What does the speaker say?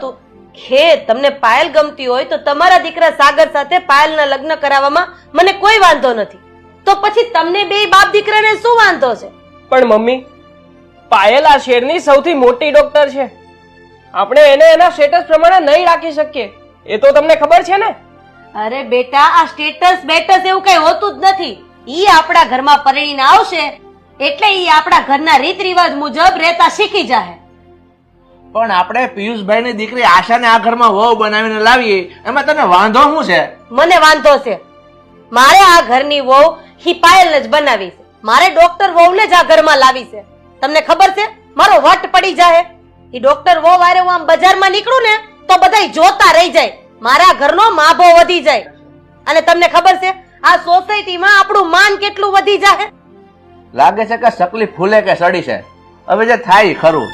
હતું કે તમને પાયલ ગમતી હોય તો તમારા દીકરા સાગર સાથે પાયલના લગ્ન કરાવવામાં મને કોઈ વાંધો નથી. તો પછી તમને બે બાપ દીકરાને શું વાંધો છે? પણ મમ્મી, પાયલ આ શહેરની સૌથી મોટી ડોક્ટર છે. આપણે એને એના સ્ટેટસ પ્રમાણે નહીં રાખી શકીએ, એ તો તમને ખબર છે ને. અરે બેટા, આ સ્ટેટસ બેટસ એવું કઈ હોતું જ નથી. ઈ આપણા ઘરમાં પરણીને આવશે એટલે ઈ આપણા ઘરના રીત રિવાજ મુજબ રહેતા શીખી જાય. પણ આપણે પિયુષભાઈ ની દીકરી આશાને આ ઘરમાં વહુ બનાવીને લાવીએ, એમાં તને વાંધો શું છે? મને વાંધો છે. મારે આ ઘરની વહુ હી પાયલને જ બનાવી છે. મારે ડોક્ટર વહુને જ આ ઘરમાં લાવી છે. તમને ખબર છે મારો વટ પડી જાય. ઈ ડોક્ટર વહુ વારે હું આમ બજારમાં નીકળું ને તો બધાય જોતા રહી જાય. મારા ઘરનો માભો વધી જાય. અને તમને ખબર છે આ સોસાયટીમાં આપણું માન કેટલું વધી જાય. લાગે છે કે સકલી ફૂલે કે સડી છે. હવે જે થાય ખરું.